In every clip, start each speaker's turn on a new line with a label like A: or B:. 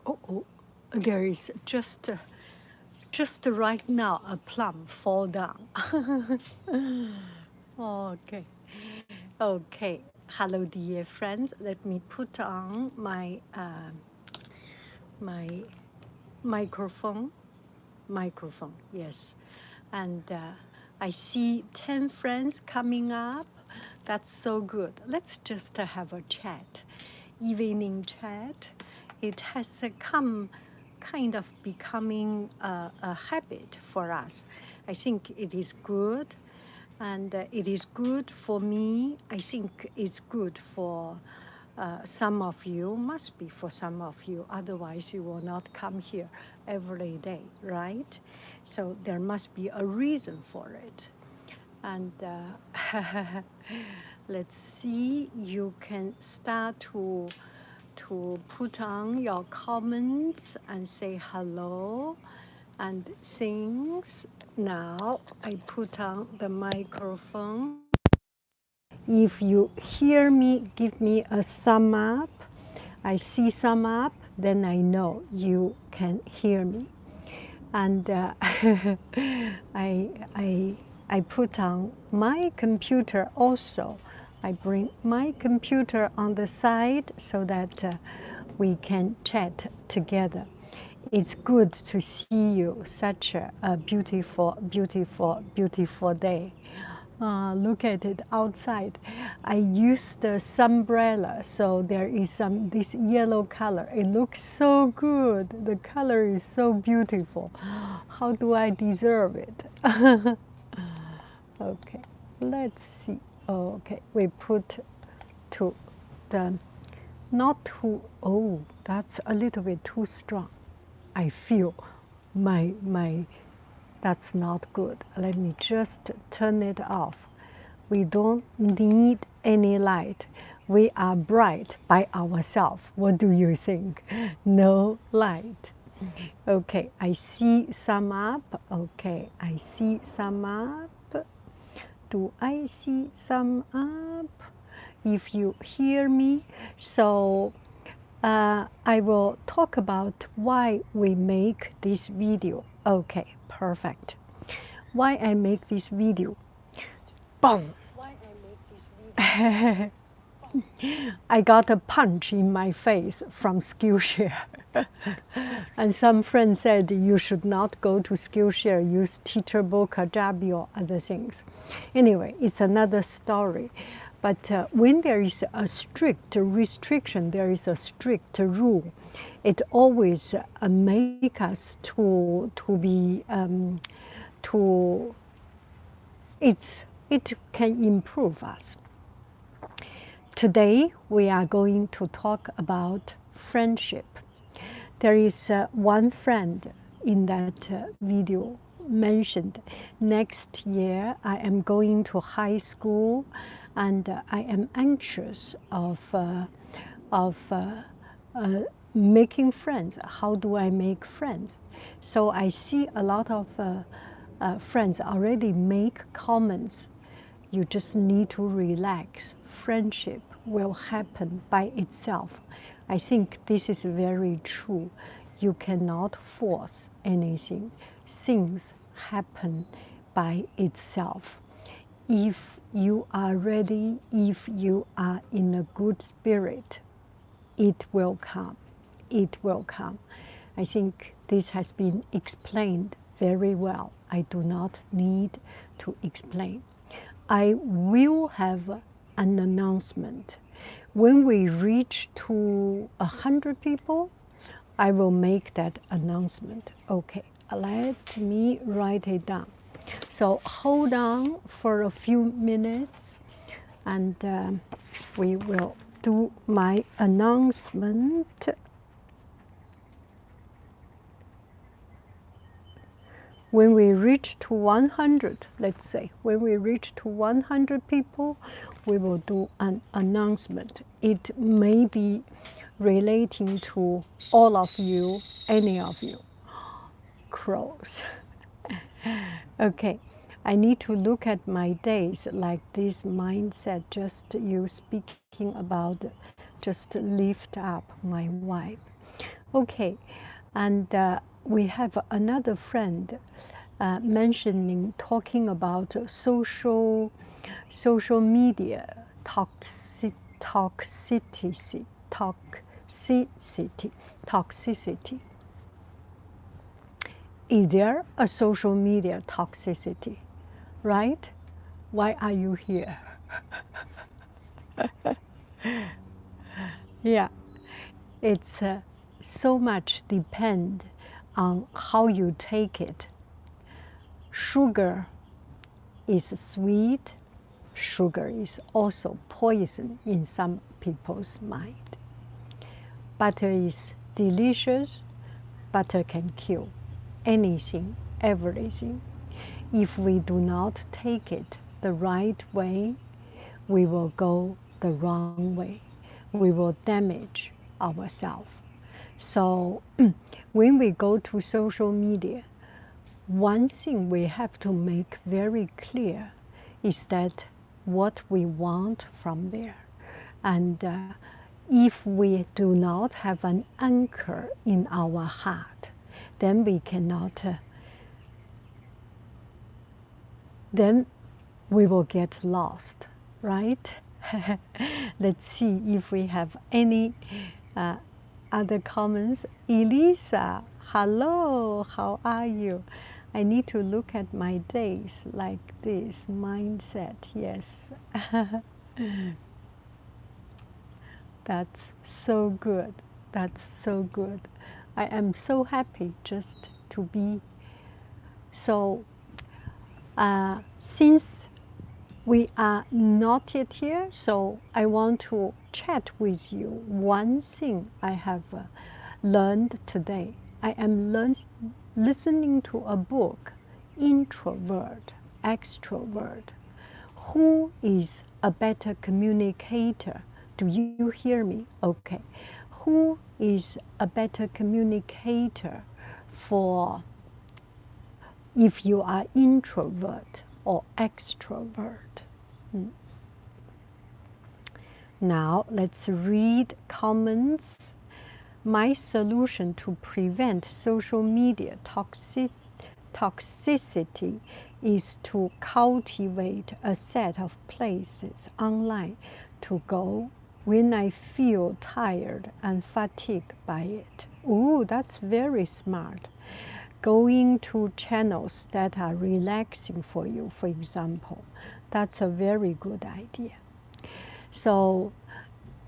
A: Oh, there is just right now a plum fall down. Okay. Okay. Hello, dear friends. Let me put on my microphone. Microphone, yes. And I see 10 friends coming up. That's so good. Let's just have a chat, evening chat. It has come kind of becoming a habit for us. I think it is good, and it is good for me. I think it's good for some of you, must be for some of you, otherwise you will not come here every day, right? So there must be a reason for it. And let's see, you can start to put on your comments and say hello and things. Now I put on the microphone. If you hear me, give me a thumb up. I see thumb up, then I know you can hear me. And I put on my computer also. I bring my computer on the side so that we can chat together. It's good to see you, such a beautiful, beautiful, beautiful day. Look at it outside. I used the umbrella, so there is this yellow color. It looks so good. The color is so beautiful. How do I deserve it? Okay, let's see. Okay, we put to the not too. Oh, that's a little bit too strong. I feel my that's not good. Let me just turn it off. We don't need any light. We are bright by ourselves. What do you think? No light. Okay, I see some up. Okay, I see some up. Do I see some up? If you hear me, so I will talk about why we make this video. Okay, perfect. Why I make this video? Boom! Why I make this video? I got a punch in my face from Skillshare. And some friends said you should not go to Skillshare, use Teachable, Kajabi, or other things. Anyway, it's another story. But when there is a strict restriction, there is a strict rule, it always make us to be to it can improve us. Today we are going to talk about friendship. There is one friend in that video mentioned, next year I am going to high school and I am anxious of making friends. How do I make friends? So I see a lot of friends already make comments. You just need to relax. Friendship will happen by itself. I think this is very true. You cannot force anything. Things happen by itself. If you are ready, if you are in a good spirit, it will come. It will come. I think this has been explained very well. I do not need to explain. I will have an announcement. When we reach to 100 people, I will make that announcement. Okay, let me write it down. So hold on for a few minutes and we will do my announcement. When we reach to 100, let's say, when we reach to 100 people, we will do an announcement. It may be relating to all of you, any of you. Crows. Okay, I need to look at my days like this mindset, just you speaking about, just lift up my wife. Okay, and we have another friend talking about social media toxicity, toxicity. Is there a social media toxicity, right? Why are you here? Yeah, it's so much depend on how you take it. Sugar is sweet. Sugar is also poison in some people's mind. Butter is delicious. Butter can kill anything, everything. If we do not take it the right way, we will go the wrong way. We will damage ourselves. So when we go to social media, one thing we have to make very clear is that what we want from there. And if we do not have an anchor in our heart, then we cannot, then we will get lost, right? Let's see if we have any other comments. Elisa, hello, how are you? I need to look at my days like this. Mindset, yes. That's so good. That's so good. I am so happy just to be. So, since we are not yet here, so I want to chat with you. One thing I have learned today. I am listening to a book, Introvert, Extrovert. Who is a better communicator? Do you hear me? Okay. Who is a better communicator for if you are introvert or extrovert? Now let's read comments. My solution to prevent social media toxicity is to cultivate a set of places online to go when I feel tired and fatigued by it. Ooh, that's very smart. Going to channels that are relaxing for you, for example, that's a very good idea. So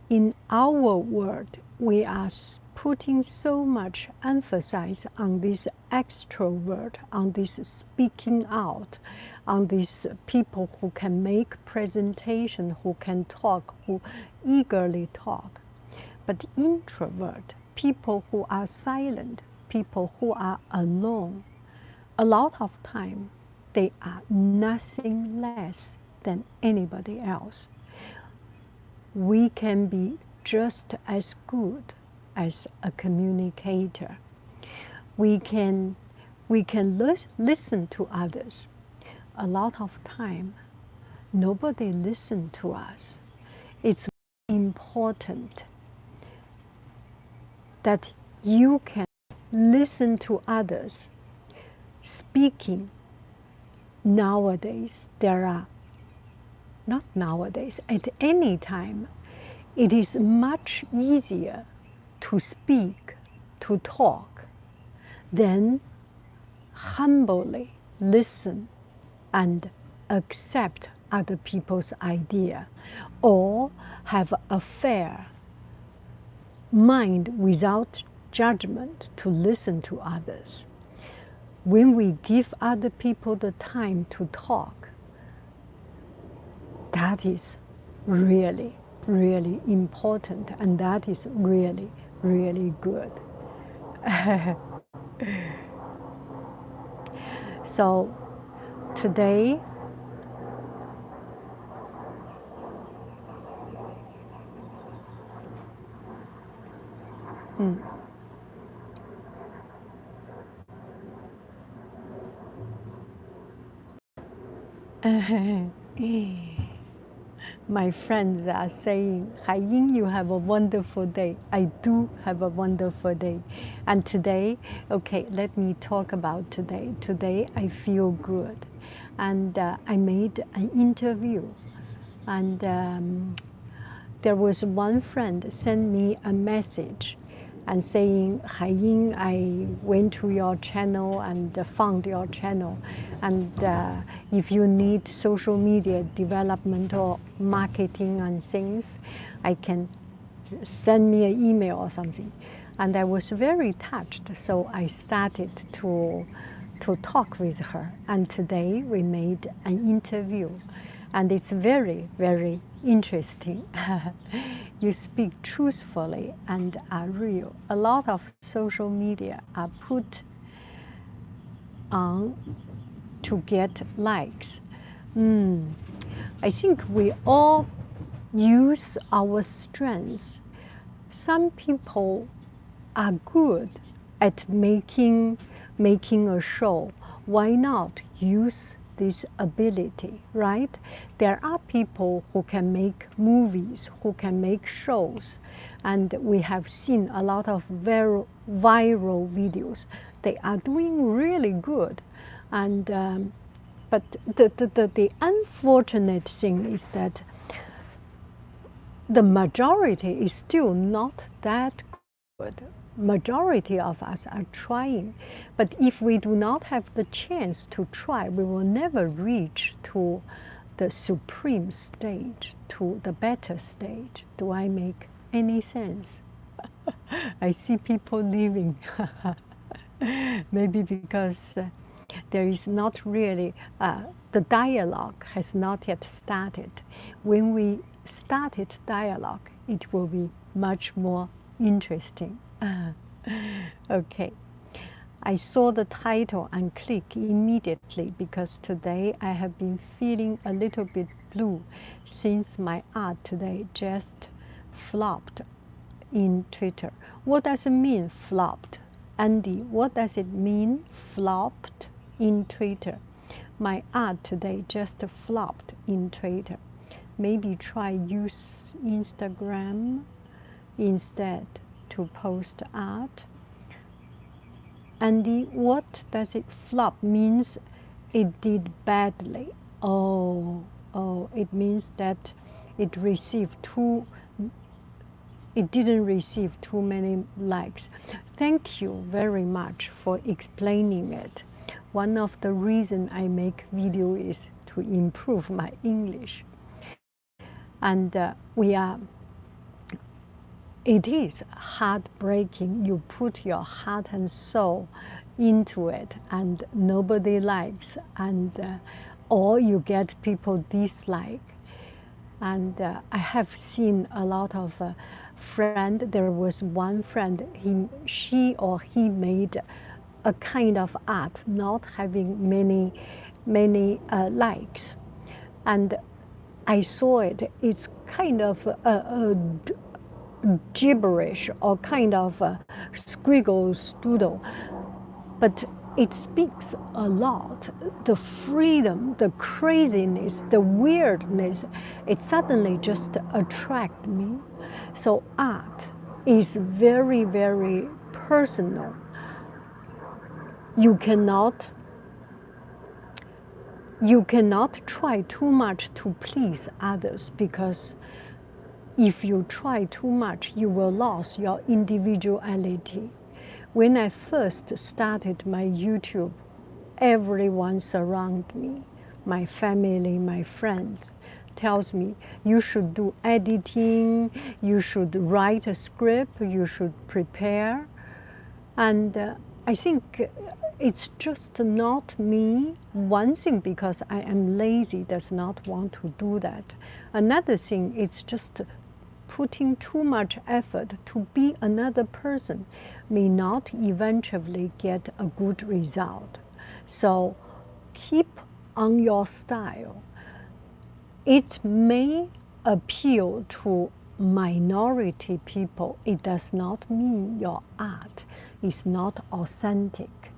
A: in our world, we are putting so much emphasis on this extrovert, on this speaking out, on these people who can make presentation, who can talk, who eagerly talk. But introvert, people who are silent, people who are alone, a lot of time, they are nothing less than anybody else. We can be just as good as a communicator. We can listen to others. A lot of time, nobody listens to us. It's important that you can listen to others. Speaking, nowadays, there are, not nowadays, at any time, it is much easier to speak, to talk, than humbly listen and accept other people's idea, or have a fair mind without judgment to listen to others. When we give other people the time to talk, that is really, really important, and that is really, really good. So today, my friends are saying, Haiying, you have a wonderful day. I do have a wonderful day. And today, okay, let me talk about today. Today, I feel good. And I made an interview. And there was one friend sent me a message and saying, Haiying, I went to your channel and found your channel. And if you need social media development or marketing and things, I can send me an email or something. And I was very touched, so I started to talk with her. And today we made an interview. And it's very, very interesting. You speak truthfully and are real. A lot of social media are put on to get likes. I think we all use our strengths. Some people are good at making a show. Why not use this ability, right? There are people who can make movies, who can make shows, and we have seen a lot of very viral videos. They are doing really good, and but the unfortunate thing is that the majority is still not that good. Majority of us are trying, but if we do not have the chance to try, we will never reach to the supreme stage, to the better stage. Do I make any sense? I see people leaving. Maybe because there is not really, the dialogue has not yet started. When we started dialogue, it will be much more interesting. Okay, I saw the title and click immediately because today I have been feeling a little bit blue since my art today just flopped in Twitter. What does it mean, flopped? Andy, what does it mean, flopped in Twitter? My art today just flopped in Twitter. Maybe try use Instagram instead to post art. Andy, what does it flop? Means it did badly. Oh, it means that it didn't receive too many likes. Thank you very much for explaining it. One of the reasons I make video is to improve my English. And it is heartbreaking. You put your heart and soul into it and nobody likes, and or you get people dislike. And I have seen a lot of friends. There was one friend, she or he made a kind of art not having many likes, and I saw it. It's kind of a gibberish or kind of a scriggle doodle, but it speaks a lot. The freedom, the craziness, the weirdness, it suddenly just attracted me. So art is very, very personal. You cannot try too much to please others, because if you try too much, you will lose your individuality. When I first started my YouTube, everyone surrounded me, my family, my friends, tells me, you should do editing, you should write a script, you should prepare. And I think it's just not me. One thing, because I am lazy, does not want to do that. Another thing, it's just putting too much effort to be another person may not eventually get a good result. So keep on your style. It may appeal to minority people. It does not mean your art is not authentic.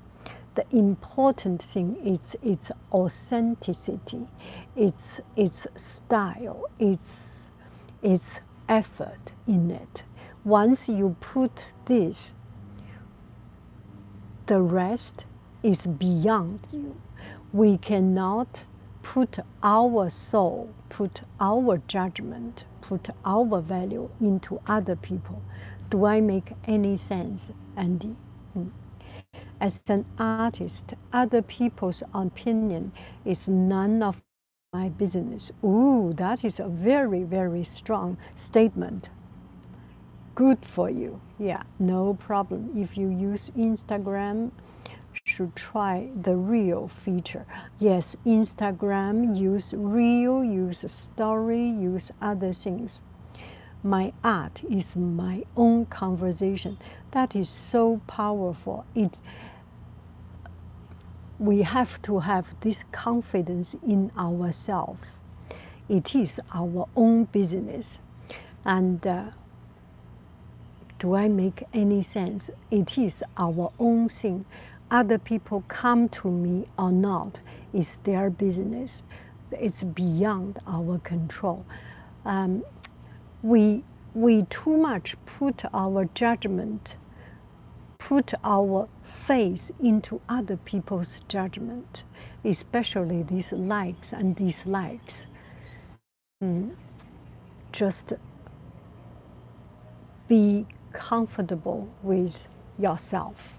A: the important thing is its authenticity, its style, its effort in it. Once you put this, the rest is beyond you. We cannot put our soul, put our judgment, put our value into other people. Do I make any sense, Andy? As an artist, other people's opinion is none of my business. Ooh, that is a very, very strong statement. Good for you. Yeah, no problem. If you use Instagram, should try the reel feature. Yes, Instagram use reel, use story, use other things. My art is my own conversation. That is so powerful. We have to have this confidence in ourselves. It is our own business. And do I make any sense? It is our own thing. Other people come to me or not is their business. It's beyond our control. We too much put our judgment, put our faith into other people's judgment, especially these likes and dislikes. Just be comfortable with yourself.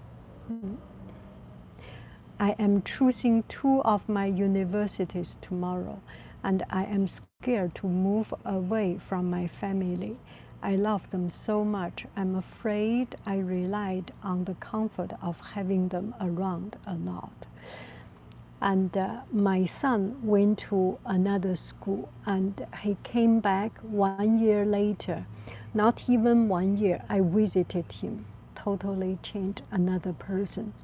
A: I am choosing 2 of my universities tomorrow, and I am scared to move away from my family. I love them so much. I'm afraid I relied on the comfort of having them around a lot. And my son went to another school, and he came back 1 year later. Not even 1 year, I visited him. Totally changed, another person.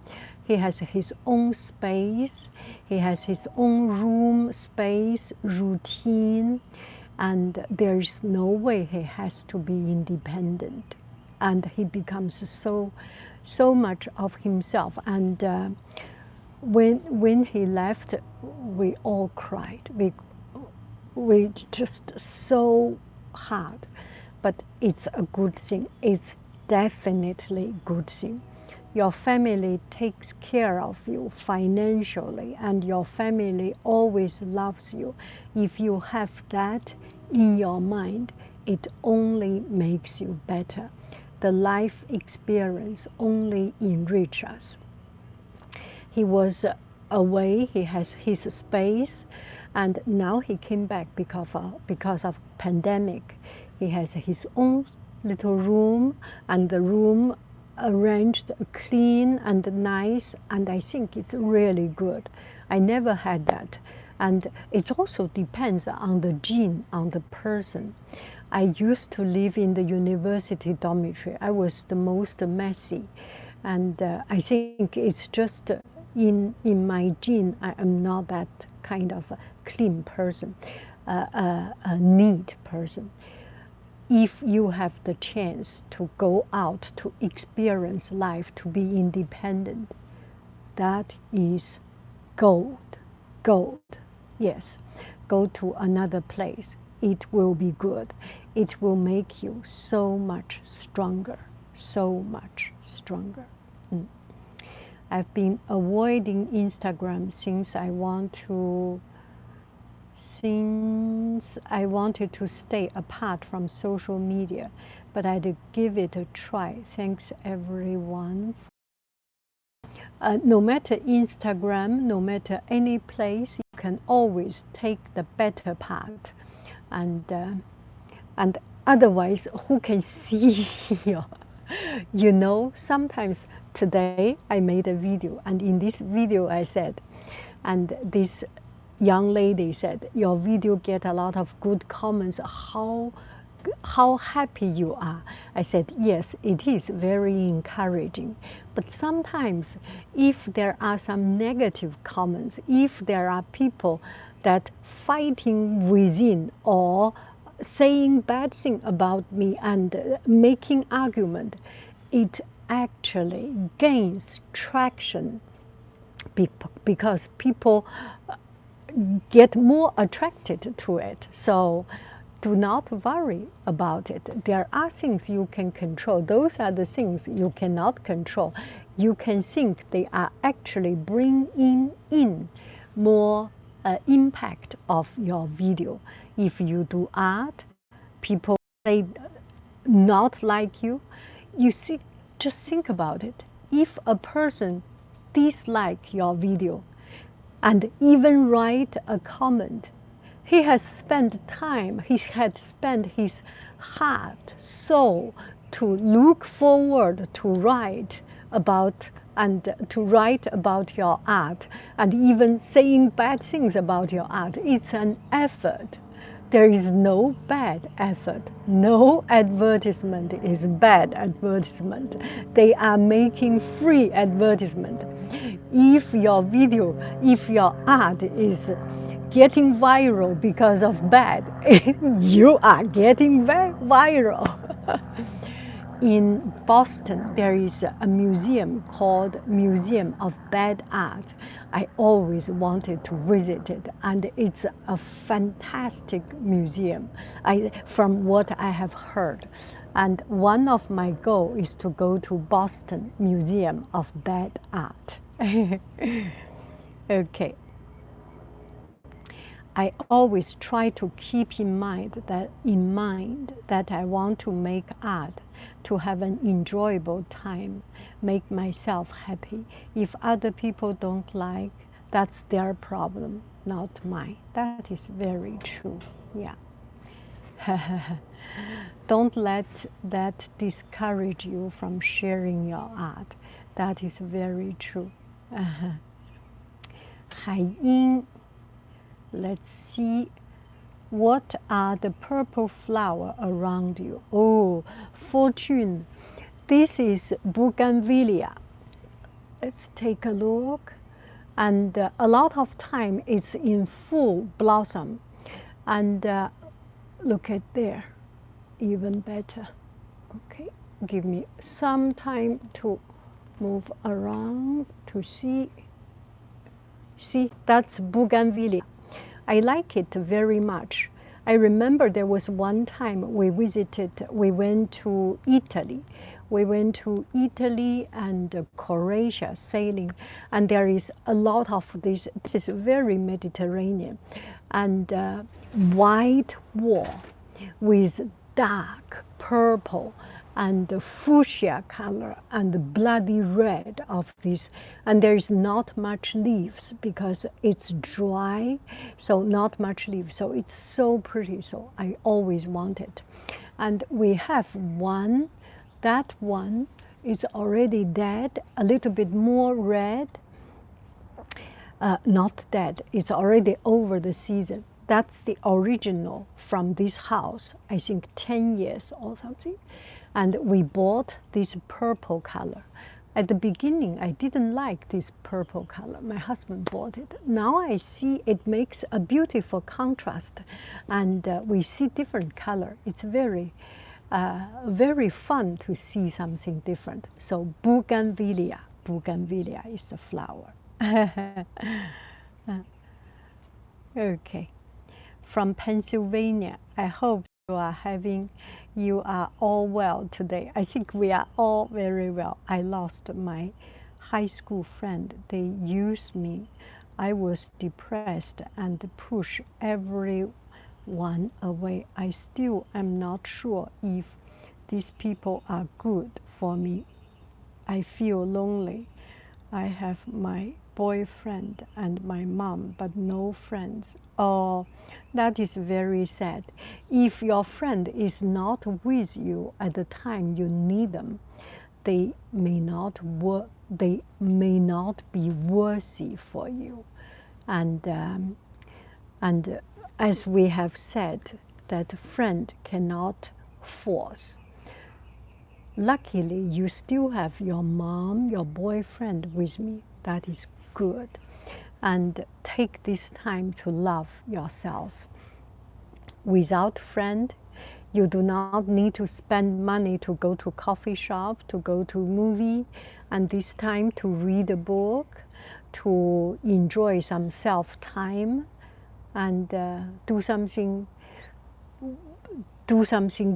A: He has his own space. He has his own room, space, routine. And there's no way he has to be independent. And he becomes so much of himself. And when he left, we all cried. We just so hard. But it's a good thing. It's definitely a good thing. Your family takes care of you financially, and your family always loves you. If you have that in your mind, it only makes you better. The life experience only enriches us. He was away, he has his space, and now he came back because of pandemic. He has his own little room, and the room arranged clean and nice, and I think it's really good. I never had that. And it also depends on the gene, on the person. I used to live in the university dormitory. I was the most messy, and I think it's just in my gene. I am not that kind of a clean person, a neat person. If you have the chance to go out, to experience life, to be independent, that is gold. Gold. Yes. Go to another place. It will be good. It will make you so much stronger. So much stronger. I've been avoiding Instagram since I wanted to stay apart from social media, but I'd give it a try. Thanks everyone. No matter Instagram, no matter any place, you can always take the better part, and otherwise, who can see you? You know, sometimes today I made a video, and in this video I said, and this young lady said, your video get a lot of good comments. How happy you are. I said, yes, it is very encouraging. But sometimes if there are some negative comments, if there are people that fighting within or saying bad thing about me and making argument, it actually gains traction because people get more attracted to it. So do not worry about it. There are things you can control. Those are the things you cannot control. You can think they are actually bringing in more impact of your video. If you do art, people say not like you. You see, just think about it. If a person dislike your video and even write a comment, he has spent time, he had spent his heart, soul to look forward to write about your art, and even saying bad things about your art. It's an effort. There is no bad effort. No advertisement is bad advertisement. They are making free advertisement. If your video, if your art is getting viral because of bad, you are getting viral. In Boston, there is a museum called Museum of Bad Art. I always wanted to visit it, and it's a fantastic museum, from what I have heard. And one of my goals is to go to Boston Museum of Bad Art. Okay. I always try to keep in mind that I want to make art, to have an enjoyable time, make myself happy. If other people don't like, that's their problem, not mine. That is very true. Yeah. Don't let that discourage you from sharing your art. That is very true. 海英 Let's see, what are the purple flower around you? Oh, fortune. This is bougainvillea. Let's take a look. And a lot of time it's in full blossom. And look at there, even better. Okay, give me some time to move around to see. See, that's bougainvillea. I like it very much. I remember there was one time we went to Italy. We went to Italy and Croatia sailing, and there is a lot of this. This is very Mediterranean, and white wall with dark purple and the fuchsia color and the bloody red of this. And there is not much leaves because it's dry, so not much leaves. So it's so pretty, so I always want it. And we have one, that one is already dead, a little bit more red. Not dead, it's already over the season. That's the original from this house, I think 10 years or something. And we bought this purple color. At the beginning, I didn't like this purple color. My husband bought it. Now I see it makes a beautiful contrast, and we see different color. It's very, very fun to see something different. So bougainvillea is the flower. Okay, from Pennsylvania. I hope you are all well today. I think we are all very well. I lost my high school friend. They used me. I was depressed and pushed everyone away. I still am not sure if these people are good for me. I feel lonely. I have my boyfriend and my mom, but no friends. Oh, that is very sad. If your friend is not with you at the time you need them, they may not be worthy for you. And as we have said, that friend cannot force. Luckily, you still have your mom, your boyfriend with me. That is good. And take this time to love yourself. Without friend, You do not need to spend money to go to coffee shop, to go to movie, and this time to read a book, to enjoy some self-time, and do something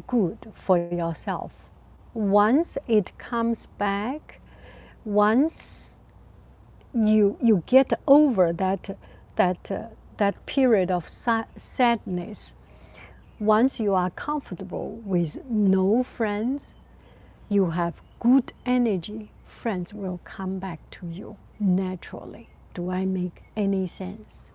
A: good for yourself. Once it comes back, once you get over that period of sadness, once you are comfortable with no friends, you have good energy, friends will come back to you naturally. Do I make any sense?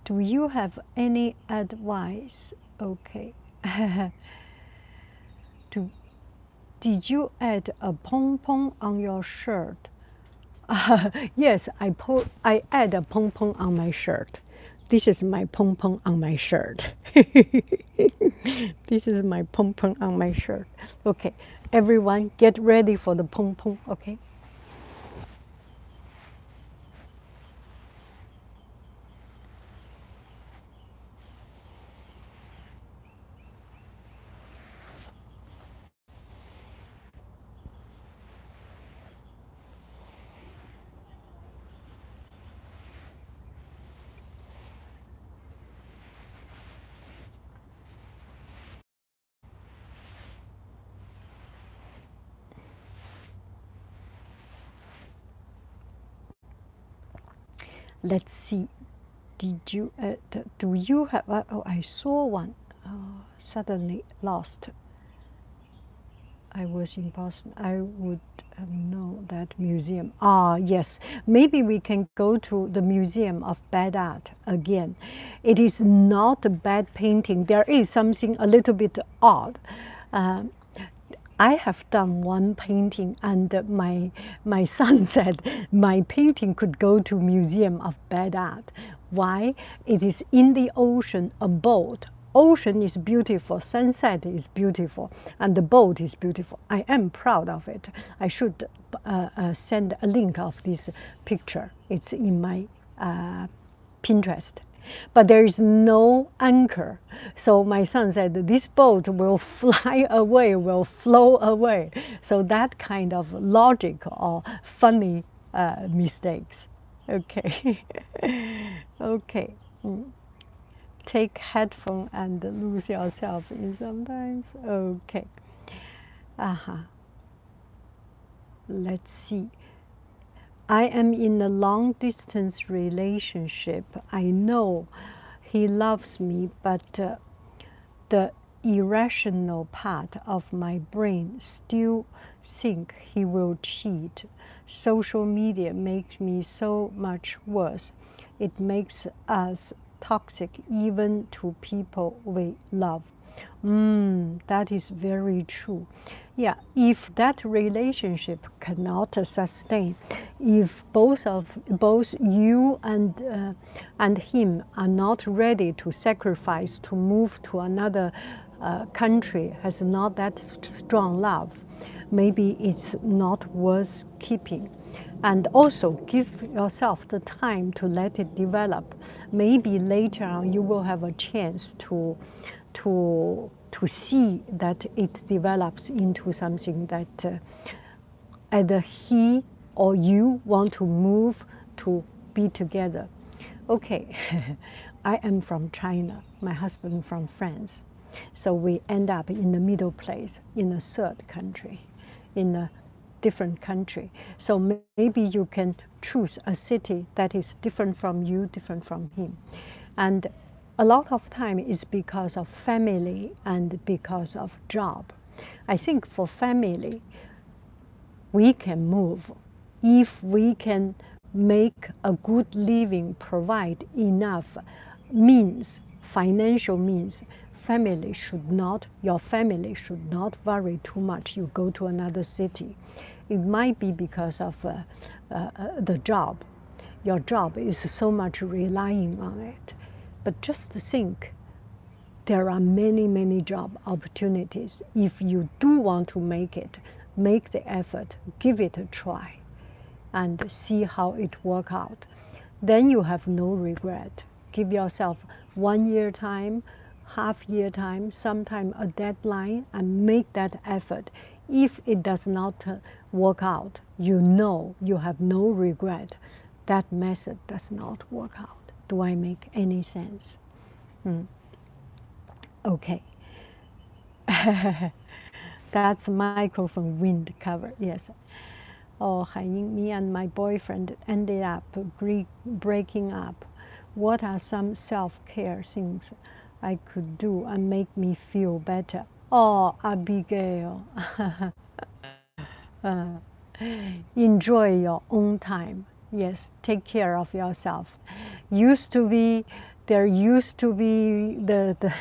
A: Do you have any advice? Okay. Did you add a pom-pom on your shirt? Yes, I add a pom-pom on my shirt. This is my pom-pom on my shirt. This is my pom-pom on my shirt. Okay, everyone get ready for the pom-pom, okay? Let's see. Did you do you have oh, I saw one. Suddenly lost. I was in Boston. I would know that museum. Ah, yes. Maybe we can go to the Museum of Bad Art again. It is not a bad painting. There is something a little bit odd. I have done one painting, and my son said my painting could go to Museum of Bad Art. Why? It is in the ocean, a boat. Ocean is beautiful, sunset is beautiful, and the boat is beautiful. I am proud of it. I should send a link of this picture. It's in my Pinterest. But there is no anchor. So my son said, this boat will fly away, will flow away. So that kind of logic or funny mistakes. Okay. Okay. Take headphone and lose yourself in sometimes. Okay. Let's see. I am in a long distance relationship. I know he loves me, but the irrational part of my brain still think he will cheat. Social media makes me so much worse. It makes us toxic even to people we love. That is very true. Yeah, if that relationship cannot sustain, if both you and him are not ready to sacrifice to move to another country, has not that strong love, maybe it's not worth keeping. And also give yourself the time to let it develop. Maybe later on you will have a chance to see that it develops into something that either he or you want to move to be together. Okay, I am from China, my husband from France. So we end up in the middle place, in a third country, in a different country. So maybe you can choose a city that is different from you, different from him. And a lot of time is because of family and because of job. I think for family, we can move if we can make a good living, provide enough means, financial means. Your family should not worry too much. You go to another city. It might be because of the job. Your job is so much relying on it. But just think, there are many, many job opportunities. If you do want to make it, make the effort, give it a try, and see how it works out. Then you have no regret. Give yourself 1 year time, half year time, sometime a deadline, and make that effort. If it does not work out, you know you have no regret. That method does not work out. Do I make any sense? Okay. That's microphone wind cover, yes. Oh, Haiying, me and my boyfriend ended up breaking up. What are some self-care things I could do and make me feel better? Oh, Abigail. Enjoy your own time. Yes, take care of yourself. There used to be the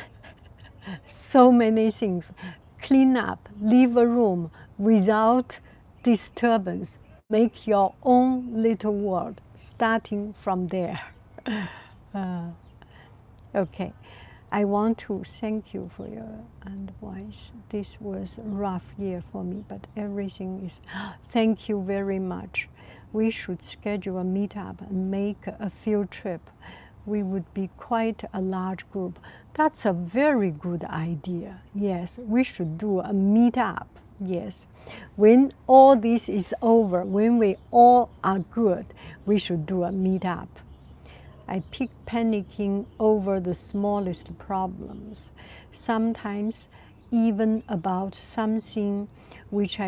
A: so many things. Clean up, leave a room without disturbance. Make your own little world, starting from there. Okay, I want to thank you for your advice. This was a rough year for me, but everything is. Thank you very much. We should schedule a meetup and make a field trip. We would be quite a large group. That's a very good idea. Yes, we should do a meetup. Yes, when all this is over, when we all are good, we should do a meetup. I pick panicking over the smallest problems, sometimes even about something which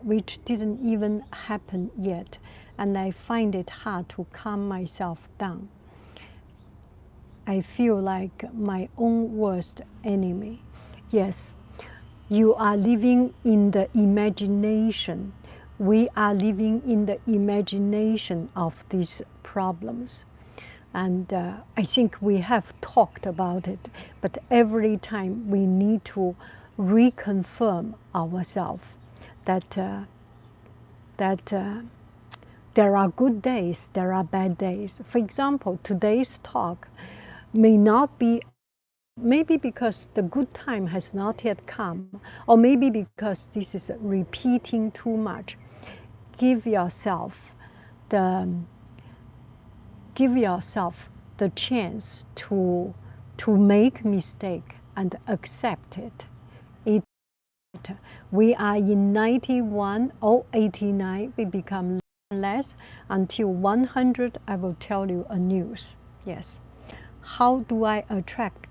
A: which didn't even happen yet, and I find it hard to calm myself down. I feel like my own worst enemy. Yes, you are living in the imagination. We are living in the imagination of these problems. And I think we have talked about it, but every time we need to reconfirm ourselves that there are good days, there are bad days. For example, today's talk may not be, maybe because the good time has not yet come, or maybe because this is repeating too much. Give yourself the chance to make mistake and accept it. We are in 91 or 89, we become less. Until 100, I will tell you a news. Yes. How do I attract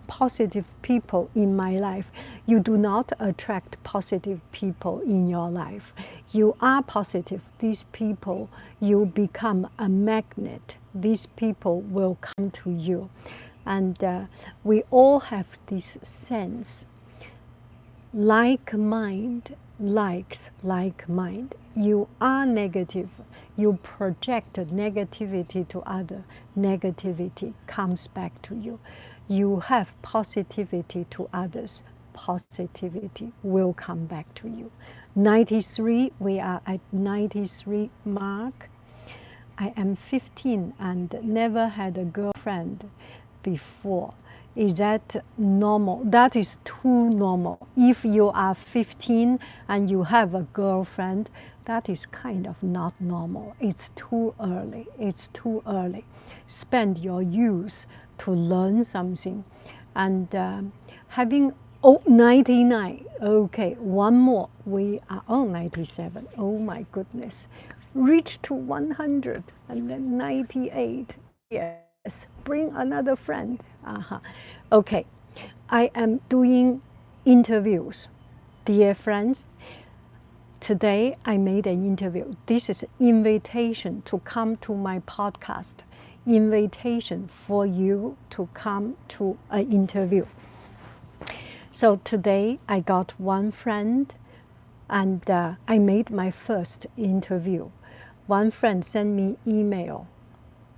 A: positive people in my life? You do not attract positive people in your life. You are positive. These people, you become a magnet. These people will come to you. And we all have this sense. Like mind likes like mind. You are negative. You project negativity to other. Negativity comes back to you. You have positivity to others. Positivity will come back to you. 93, we are at 93 mark. I am 15 and never had a girlfriend before. Is that normal? That is too normal. If you are 15 and you have a girlfriend, that is kind of not normal. It's too early. It's too early. Spend your youth to learn something. And having 99. Okay, one more. We are 97. Oh my goodness. Reach to 100 and then 98. Yes, bring another friend. Okay, I am doing interviews. Dear friends, today I made an interview. This is invitation to come to my podcast. Invitation for you to come to an interview. So today I got one friend and I made my first interview. One friend sent me email,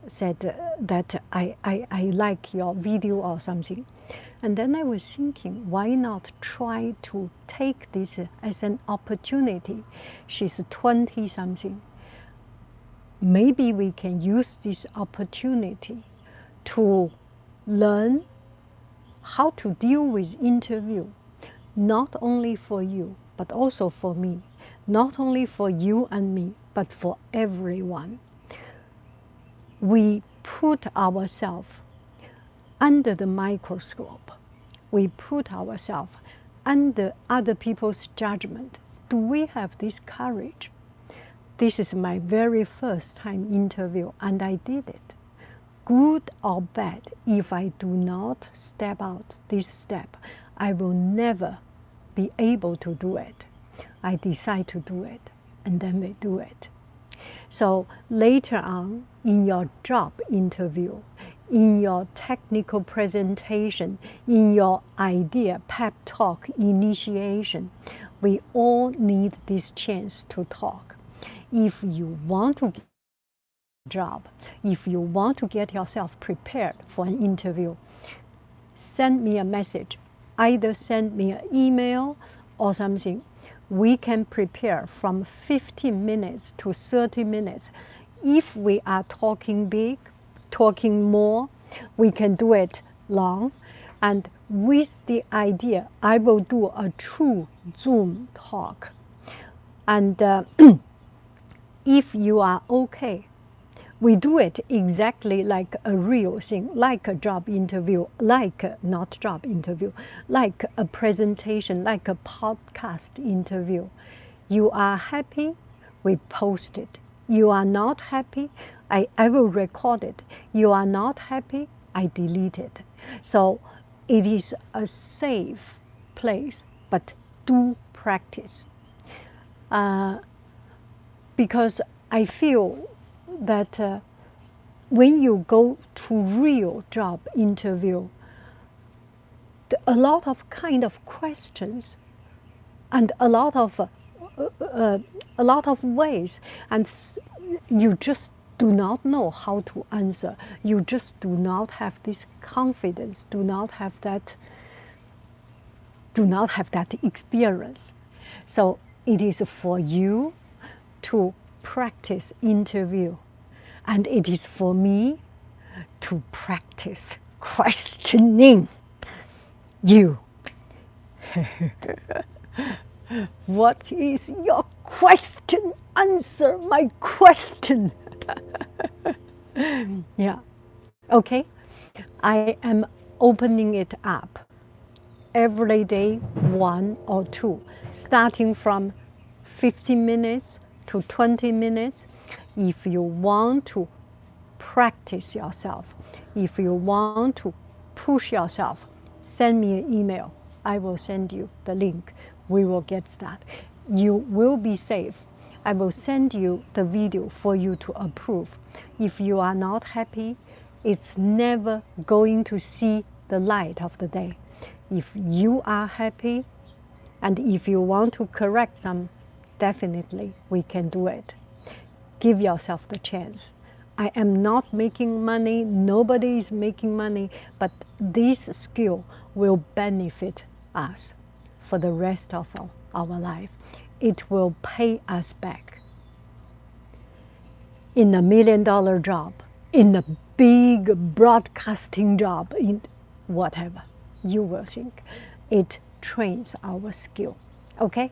A: said that I like your video or something. And then I was thinking, why not try to take this as an opportunity? She's 20 something. Maybe we can use this opportunity to learn how to deal with interview, not only for you, but also for me. Not only for you and me, but for everyone. We put ourselves under the microscope. We put ourselves under other people's judgment. Do we have this courage? This is my very first time interview, and I did it. Good or bad, if I do not step out this step, I will never be able to do it. I decide to do it, and then we do it. So later on, in your job interview, in your technical presentation, in your idea pep talk initiation, we all need this chance to talk. If you want to get a job, if you want to get yourself prepared for an interview, send me a message. Either send me an email or something. We can prepare from 15 minutes to 30 minutes. If we are talking big, talking more, we can do it long. And with the idea, I will do a true Zoom talk. And if you are okay, we do it exactly like a real thing, like a job interview, not job interview, like a presentation, like a podcast interview. You are happy, we post it. You are not happy, I will record it. You are not happy, I delete it. So it is a safe place, but do practice. Because I feel that when you go to real job interview, a lot of kind of questions and a lot of ways, and you just do not know how to answer. You just do not have this confidence, do not have that experience. So it is for you to practice interview, and it is for me to practice questioning you. What is your question? Answer my question. Yeah. Okay. I am opening it up every day, 1 or 2, starting from 15 minutes to 20 minutes. If you want to practice yourself, if you want to push yourself, send me an email. I will send you the link. We will get started. You will be safe. I will send you the video for you to approve. If you are not happy, it's never going to see the light of the day. If you are happy, and if you want to correct some, definitely we can do it. Give yourself the chance. I am not making money, nobody is making money, but this skill will benefit us for the rest of our life. It will pay us back. In a $1 million job, in a big broadcasting job, in whatever you will think, it trains our skill. Okay?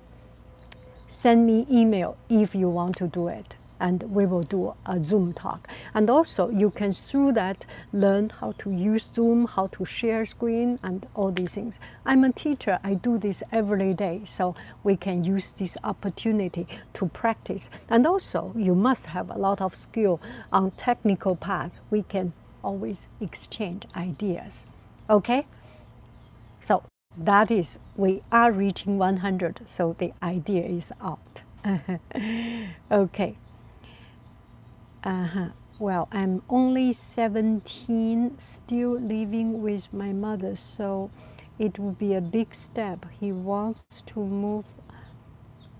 A: Send me email if you want to do it, and we will do a Zoom talk. And also you can through that learn how to use Zoom, how to share screen, and all these things. I'm a teacher, I do this every day, so we can use this opportunity to practice. And also you must have a lot of skill on technical part. We can always exchange ideas. Okay? So that is, we are reaching 100, so the idea is out. Okay. Well, I'm only 17, still living with my mother, so it would be a big step. He wants to move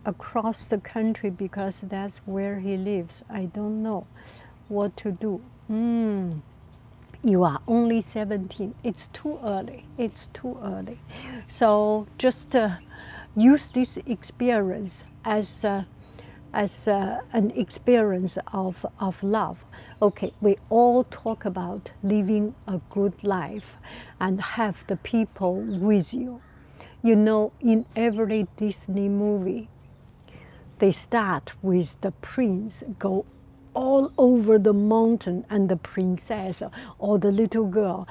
A: across the country because that's where he lives. I don't know what to do. You are only 17. It's too early. It's too early. So just use this experience as an experience of love. Okay, we all talk about living a good life and have the people with you. You know, in every Disney movie, they start with the prince go all over the mountain, and the princess or the little girl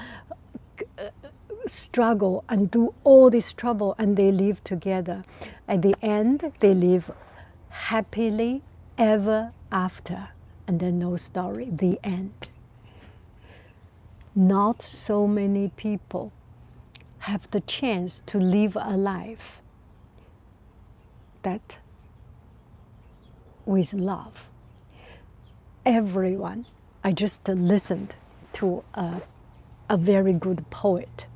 A: struggle and do all this trouble, and they live together. At the end, they live happily ever after, and then no story, the end. Not so many people have the chance to live a life that with love. Everyone, I just listened to a very good poet.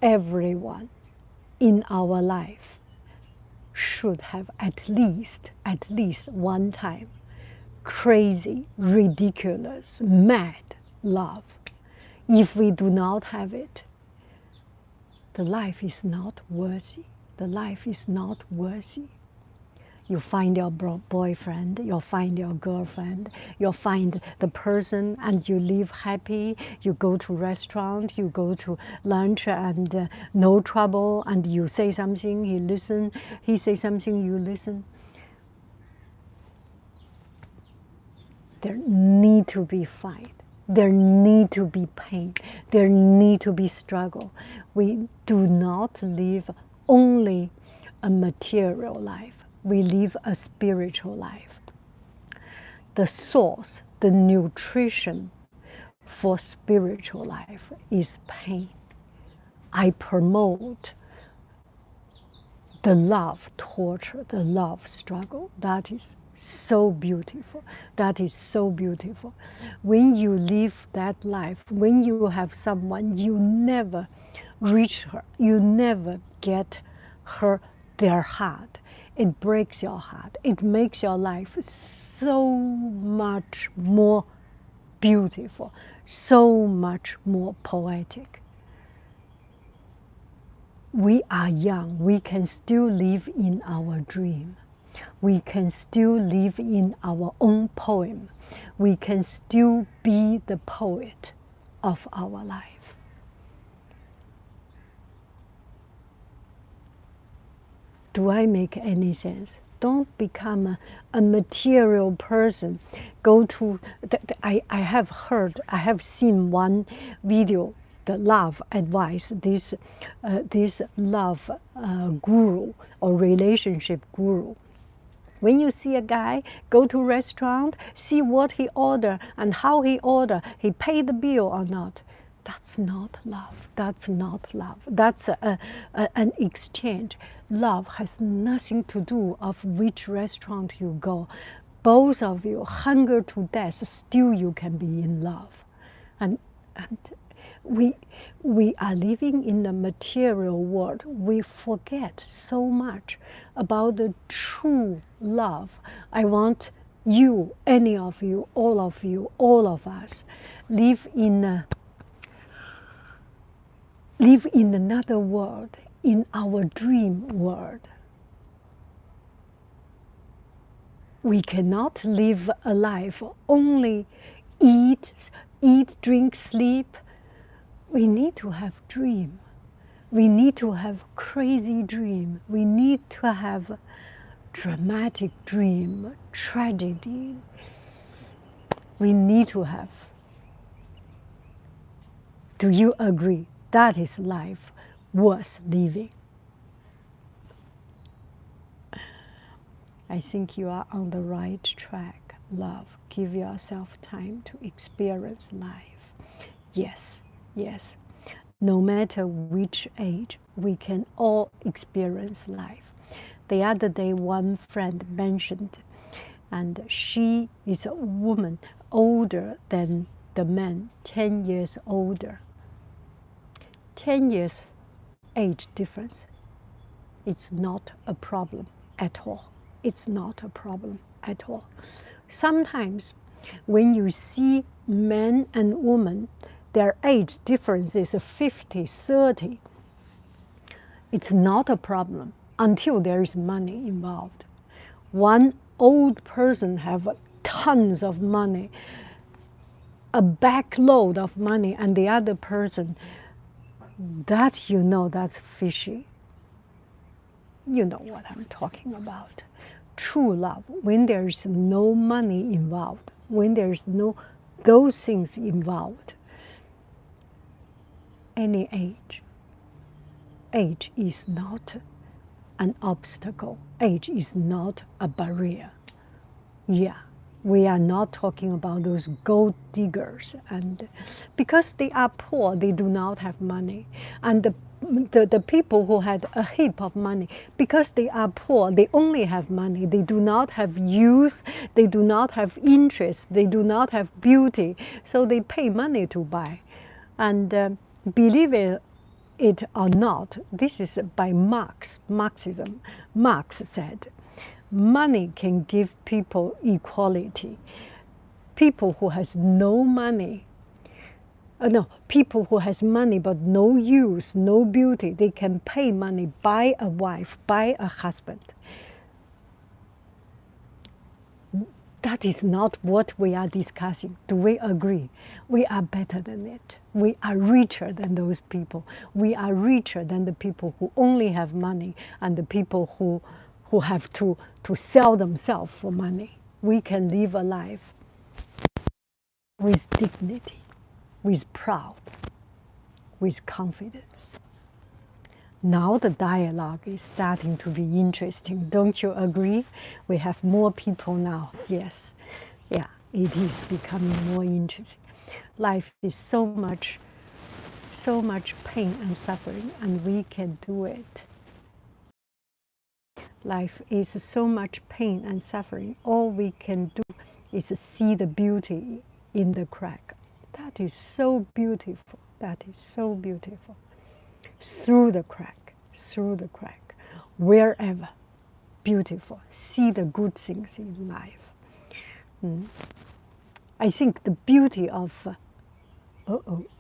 A: Everyone in our life should have at least one time crazy, ridiculous, mad love. If we do not have it, the life is not worthy. The life is not worthy. You find your boyfriend, you'll find your girlfriend, you'll find the person, and you live happy. You go to restaurant, you go to lunch, and no trouble, and you say something, he listen. He say something, you listen. There need to be fight. There need to be pain. There need to be struggle. We do not live only a material life. We live a spiritual life. The source, the nutrition for spiritual life is pain. I promote the love torture, the love struggle. That is so beautiful. That is so beautiful. When you live that life, when you have someone, you never reach her, you never get her, their heart. It breaks your heart. It makes your life so much more beautiful, so much more poetic. We are young. We can still live in our dream. We can still live in our own poem. We can still be the poet of our life. Do I make any sense? Don't become a material person. Go to, I have seen one video, the love advice, this love guru or relationship guru. When you see a guy go to a restaurant, see what he order and how he order, he pay the bill or not. That's not love. That's not love. That's an exchange. Love has nothing to do of which restaurant you go. Both of you hunger to death, still you can be in love. And we are living in the material world. We forget so much about the true love. I want you, any of you, all of us, live in another world, in our dream world. We cannot live a life only eat, drink, sleep. We need to have dream. We need to have crazy dream. We need to have dramatic dream, tragedy. We need to have. Do you agree? That is life worth living. I think you are on the right track. Love. Give yourself time to experience life. Yes, yes. No matter which age, we can all experience life. The other day, one friend mentioned, and she is a woman older than the man, 10 years older. 10 years age difference. It's not a problem at all. It's not a problem at all. Sometimes when you see men and women, their age difference is 50, 30. It's not a problem until there is money involved. One old person have tons of money, a backload of money, and the other person, that you know, that's fishy. You know what I'm talking about. true love, when there is no money involved, when there is no those things involved, any age is not an obstacle. Age is not a barrier. Yeah, we are not talking about those gold diggers, and because they are poor, they do not have money. And the people who had a heap of money, because they are poor, they only have money. They do not have youth, they do not have interest, they do not have beauty, so they pay money to buy. And believe it or not, this is by Marxism. Marx said, money can give people equality. People who has no money, people who has money but no youth, no beauty, they can pay money, buy a wife, buy a husband. That is not what we are discussing. Do we agree? We are better than it. We are richer than those people. We are richer than the people who only have money and the people who have to sell themselves for money. We can live a life with dignity, with pride, with confidence. Now the dialogue is starting to be interesting. Don't you agree? We have more people now. Yes. Yeah, it is becoming more interesting. Life is so much pain and suffering, and we can do it. Life is so much pain and suffering. All we can do is see the beauty in the crack. That is so beautiful. That is so beautiful. Through the crack, wherever, beautiful. See the good things in life. I think the beauty of,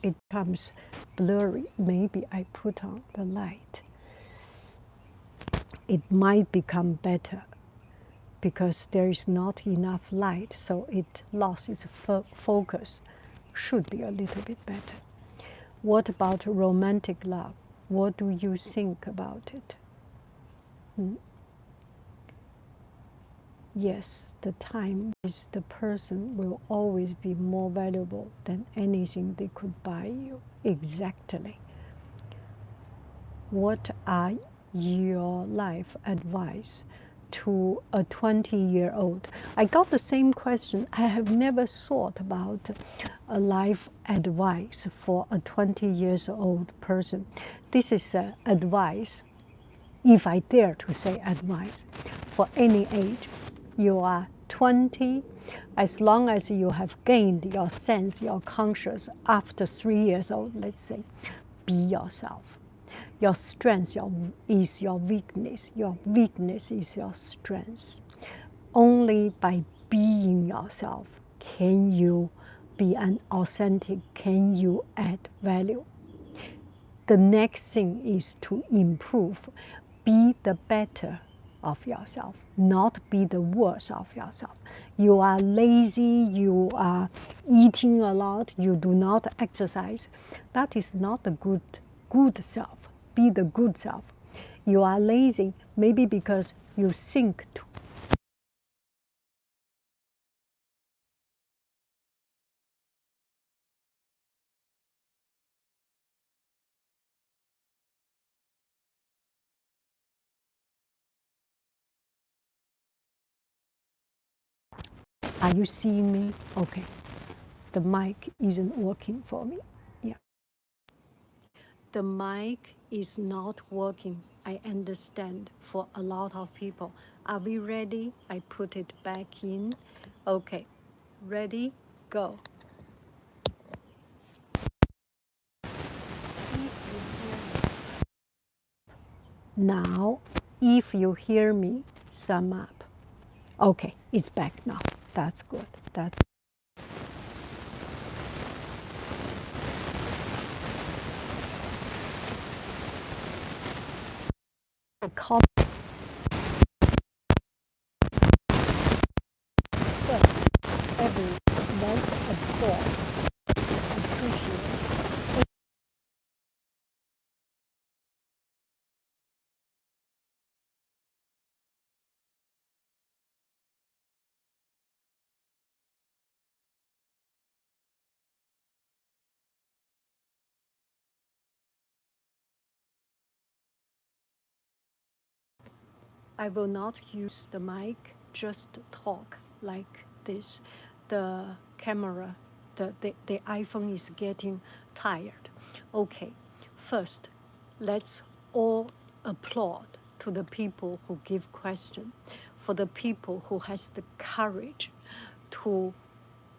A: it comes blurry. Maybe I put on the light. It might become better because there is not enough light, so it lost its focus. Should be a little bit better. What about romantic love? What do you think about it? Yes, the time with the person will always be more valuable than anything they could buy you. Exactly. What are your life advice to a 20-year-old? I got the same question. I have never thought about a life advice for a 20-year-old person. This is advice, if I dare to say advice, for any age. You are 20, as long as you have gained your sense, your conscious after 3 years old, let's say, be yourself. Your strength is your weakness. Your weakness is your strength. Only by being yourself can you be an authentic, can you add value. The next thing is to improve. Be the better of yourself, not be the worse of yourself. You are lazy, you are eating a lot, you do not exercise. That is not the good self. Be the good self. You are lazy, maybe because you think too. Are you seeing me? Okay. The mic isn't working for me. Yeah. The mic is not working. I understand for a lot of people. Are we ready? I put it back in. Okay. Ready? Go. Now, if you hear me, sum up. Okay, it's back now. That's good. That's a comment. First, every once a call. Appreciate it. I will not use the mic, just talk like this. The camera, the iPhone is getting tired. Okay, first, let's all applaud to the people who give question, for the people who has the courage to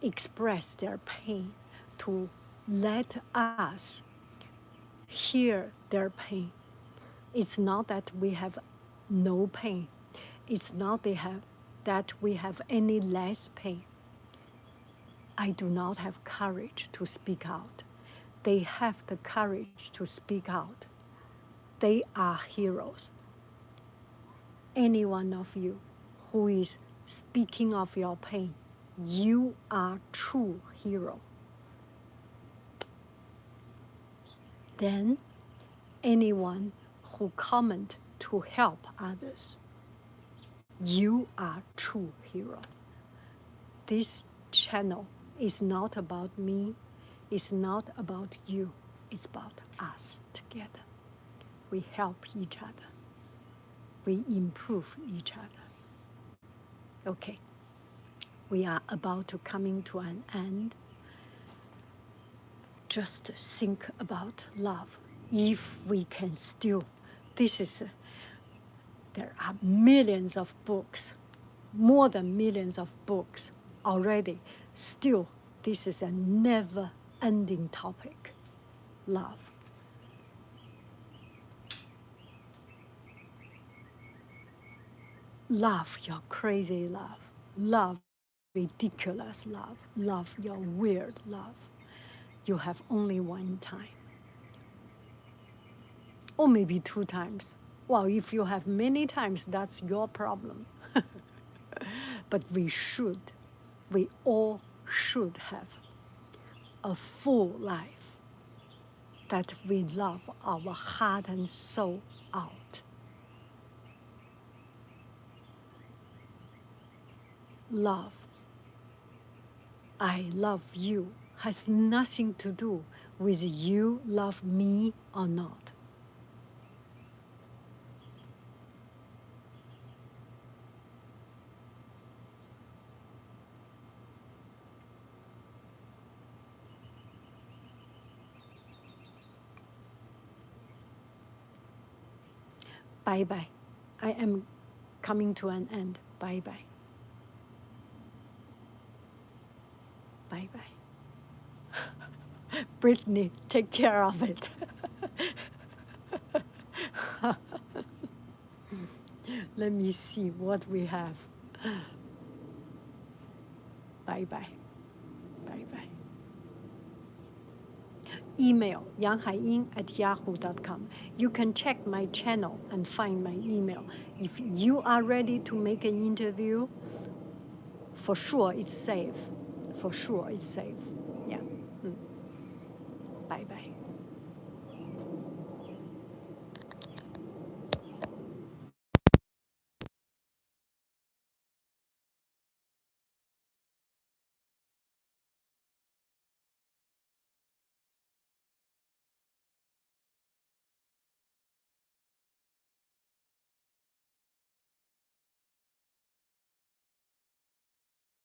A: express their pain, to let us hear their pain. It's not that we have no pain. It's not that we have any less pain. I do not have courage to speak out. They have the courage to speak out. They are heroes. Any one of you who is speaking of your pain, you are true hero. Then anyone who comment to help others, you are true hero. This channel is not about me, it's not about you, it's about us together. We help each other. We improve each other. Okay, we are about to coming to an end. Just think about love. If we can still, there are millions of books, more than millions of books already. Still, this is a never-ending topic, love. Love your crazy love. Love ridiculous love. Love your weird love. You have only one time. Or maybe 2 times. Well, if you have many times, that's your problem. But we all should have a full life that we love our heart and soul out. Love, I love you, has nothing to do with you love me or not. Bye-bye. I am coming to an end. Bye-bye. Bye-bye. Brittany, take care of it. Let me see what we have. Bye-bye. Bye-bye. Email yanghaiyin@yahoo.com. You can check my channel and find my email. If you are ready to make an interview, for sure it's safe. For sure it's safe. Yeah. Bye-bye.